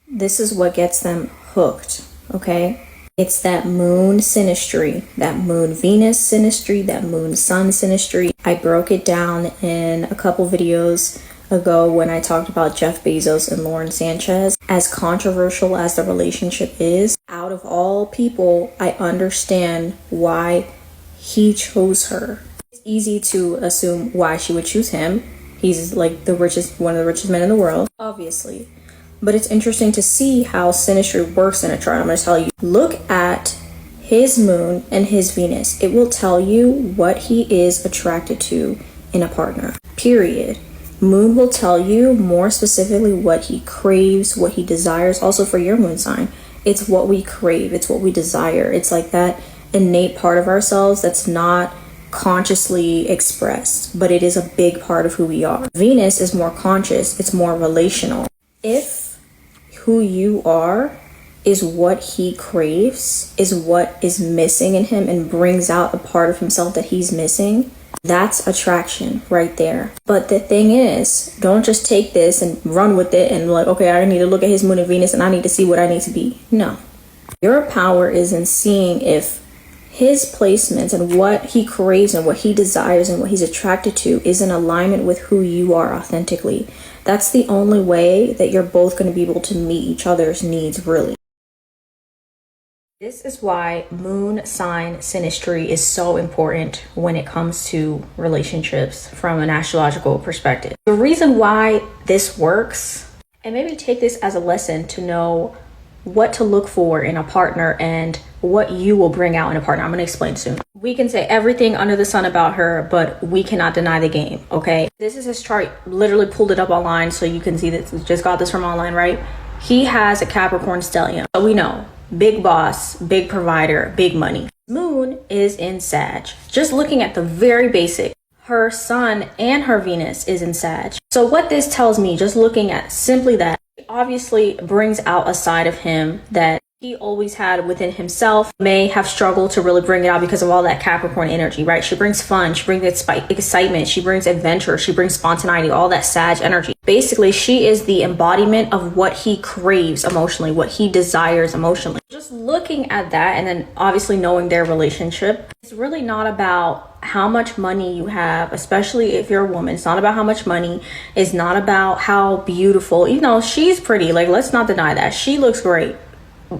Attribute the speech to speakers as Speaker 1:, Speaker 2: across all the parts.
Speaker 1: This is what gets them hooked, okay? It's that moon synastry, that moon Venus synastry, that moon sun synastry. I broke it down in a couple videos ago when I talked about Jeff Bezos and Lauren Sanchez. As controversial as the relationship is, out of all people, I understand why he chose her. It's easy to assume why she would choose him. He's like the richest, one of the richest men in the world, obviously. But it's interesting to see how synastry works in a chart. I'm going to tell you, look at his moon and his Venus. It will tell you what he is attracted to in a partner, period. Moon will tell you more specifically what he craves, what he desires. Also for your moon sign, it's what we crave, it's what we desire. It's like that innate part of ourselves that's not consciously expressed, but it is a big part of who we are. Venus is more conscious, it's more relational. If who you are is what he craves, is what is missing in him and brings out a part of himself that he's missing, that's attraction right there. But the thing is, don't just take this and run with it and like, okay, I need to look at his moon and Venus and I need to see what I need to be. No. Your power is in seeing if his placements and what he craves and what he desires and what he's attracted to is in alignment with who you are authentically. That's the only way that you're both going to be able to meet each other's needs, really. This is why moon sign synastry is so important when it comes to relationships from an astrological perspective. The reason why this works, and maybe take this as a lesson to know what to look for in a partner and what you will bring out in a partner. I'm going to explain soon. We can say everything under the sun about her, but we cannot deny the game, okay? This is his chart. Literally pulled it up online so you can see that. Just got this from online, right? He has a Capricorn stellium. So we know, big boss, big provider, big money. Moon is in Sag. Just looking at the very basic, her sun and her Venus is in Sag. So what this tells me, just looking at simply that, obviously brings out a side of him that he always had within himself, may have struggled to really bring it out because of all that Capricorn energy, right? She brings fun, she brings excitement, she brings adventure, she brings spontaneity, all that Sag energy. Basically, she is the embodiment of what he craves emotionally, what he desires emotionally. Just looking at that and then obviously knowing their relationship, it's really not about how much money you have, especially if you're a woman. It's not about how much money. It's not about how beautiful, even though she's pretty, like let's not deny that. She looks great,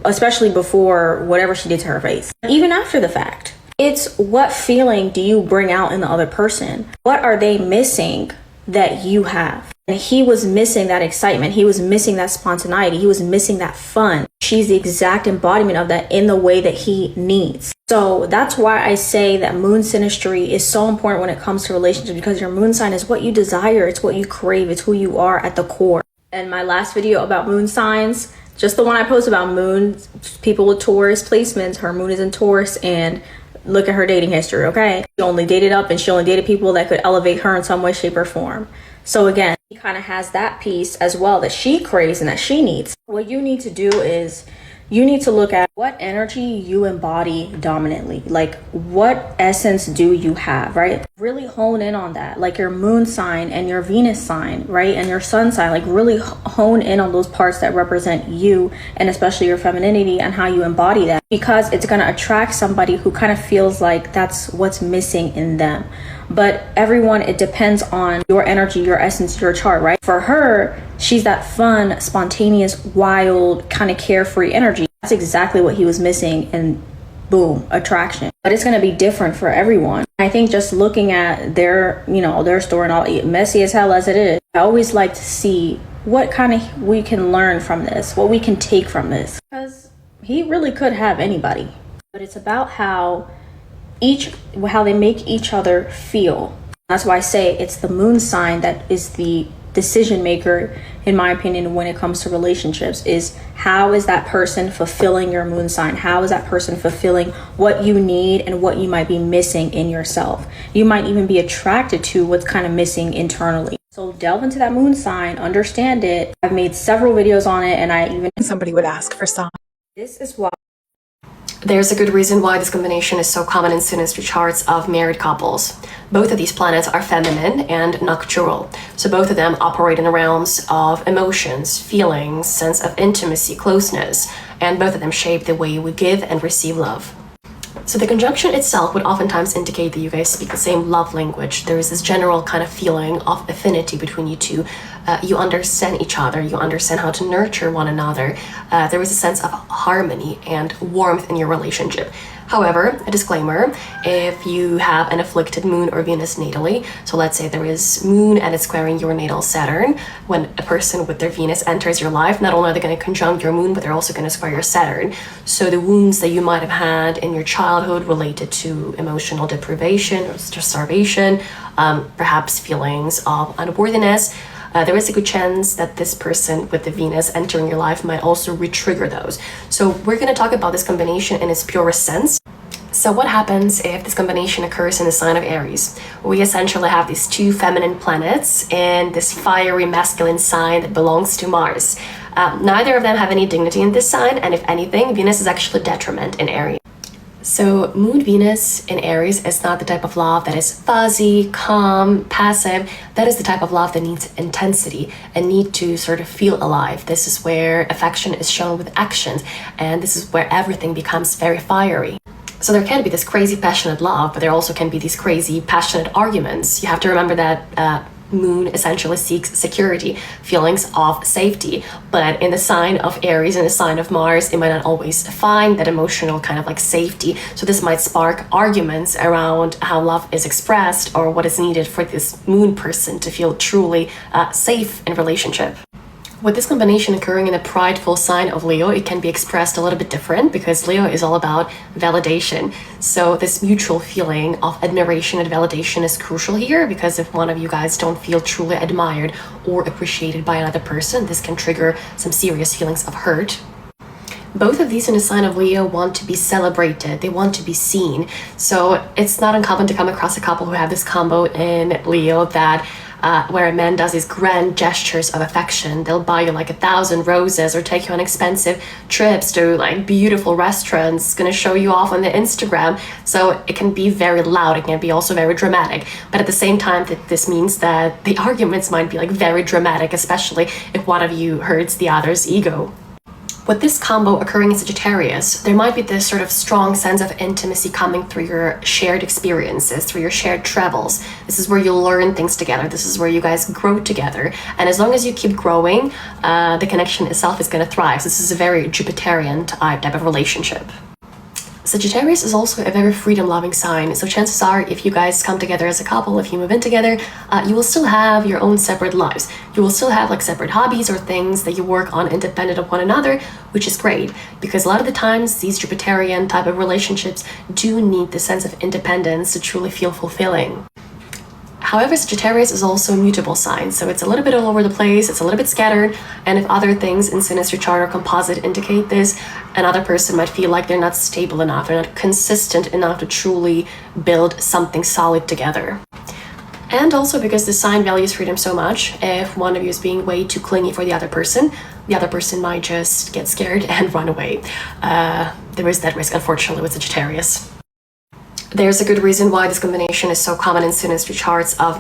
Speaker 1: especially before whatever she did to her face. Even after the fact, it's what feeling do you bring out in the other person? What are they missing that you have? And he was missing that excitement. He was missing that spontaneity. He was missing that fun. She's the exact embodiment of that in the way that he needs. So that's why I say that moon synastry is so important when it comes to relationships, because your moon sign is what you desire. It's what you crave. It's who you are at the core. And my last video about moon signs, just the one I posted about moon, people with Taurus placements, her moon is in Taurus, and look at her dating history, okay? She only dated up and she only dated people that could elevate her in some way, shape, or form. So again, he kind of has that piece as well that she craves and that she needs. What you need to do is you need to look at what energy you embody dominantly. Like what essence do you have, right? Really hone in on that, like your moon sign and your Venus sign, right? And your sun sign, like really hone in on those parts that represent you and especially your femininity and how you embody that, because it's going to attract somebody who kind of feels like that's what's missing in them. But everyone, it depends on your energy, your essence, your chart, right? For her, she's that fun, spontaneous, wild, kind of carefree energy. That's exactly what he was missing, and boom, attraction. But it's going to be different for everyone. I think just looking at their, their story and all, messy as hell as it is, I always like to see what kind of we can learn from this, what we can take from this. Because he really could have anybody. But it's about how they make each other feel. That's why I say it's the moon sign that is the decision maker, in my opinion, when it comes to relationships. Is how is that person fulfilling your moon sign? How is that person fulfilling what you need and what you might be missing in yourself? You might even be attracted to what's kind of missing internally. So delve into that moon sign, understand it. I've made several videos on it, and I even
Speaker 2: somebody would ask for some.
Speaker 1: This is why
Speaker 2: There's a good reason why this combination is so common in synastry charts of married couples. Both of these planets are feminine and nocturnal, so both of them operate in the realms of emotions, feelings, sense of intimacy, closeness, and both of them shape the way we give and receive love. So the conjunction itself would oftentimes indicate that you guys speak the same love language. There is this general kind of feeling of affinity between you two. You understand each other, you understand how to nurture one another. There is a sense of harmony and warmth in your relationship. However, a disclaimer, if you have an afflicted moon or Venus natally, so let's say there is moon and it's squaring your natal Saturn, when a person with their Venus enters your life, not only are they going to conjunct your moon, but they're also going to square your Saturn. So the wounds that you might have had in your childhood related to emotional deprivation or starvation, perhaps feelings of unworthiness, there is a good chance that this person with the Venus entering your life might also re-trigger those. So we're going to talk about this combination in its purest sense. So what happens if this combination occurs in the sign of Aries? We essentially have these two feminine planets in this fiery masculine sign that belongs to Mars. Neither of them have any dignity in this sign, and if anything, Venus is actually a detriment in Aries. So Moon Venus in Aries is not the type of love that is fuzzy, calm, passive. That is the type of love that needs intensity and need to sort of feel alive. This is where affection is shown with actions, and this is where everything becomes very fiery. So there can be this crazy passionate love, but there also can be these crazy passionate arguments. You have to remember that Moon essentially seeks security, feelings of safety, but in the sign of Aries and the sign of Mars, it might not always find that emotional kind of like safety. So this might spark arguments around how love is expressed or what is needed for this Moon person to feel truly safe in relationship. With this combination occurring in the prideful sign of Leo, it can be expressed a little bit different because Leo is all about validation. So this mutual feeling of admiration and validation is crucial here, because if one of you guys don't feel truly admired or appreciated by another person, this can trigger some serious feelings of hurt. Both of these in the sign of Leo want to be celebrated, they want to be seen. So it's not uncommon to come across a couple who have this combo in Leo that where a man does these grand gestures of affection. They'll buy you like 1,000 roses or take you on expensive trips to like beautiful restaurants, gonna show you off on the Instagram. So it can be very loud, it can be also very dramatic. But at the same time, this means that the arguments might be like very dramatic, especially if one of you hurts the other's ego. With this combo occurring in Sagittarius, there might be this sort of strong sense of intimacy coming through your shared experiences, through your shared travels. This is where you learn things together. This is where you guys grow together. And as long as you keep growing, the connection itself is going to thrive. So this is a very Jupiterian type of relationship. Sagittarius is also a very freedom-loving sign, so chances are if you guys come together as a couple, if you move in together, you will still have your own separate lives. You will still have like separate hobbies or things that you work on independent of one another, which is great, because a lot of the times these Jupiterian type of relationships do need the sense of independence to truly feel fulfilling. However, Sagittarius is also a mutable sign, so it's a little bit all over the place, it's a little bit scattered, and if other things in synastry chart or composite indicate this, another person might feel like they're not stable enough, they're not consistent enough to truly build something solid together. And also because the sign values freedom so much, if one of you is being way too clingy for the other person might just get scared and run away. There is that risk, unfortunately, with Sagittarius. There's a good reason why this combination is so common in synastry charts of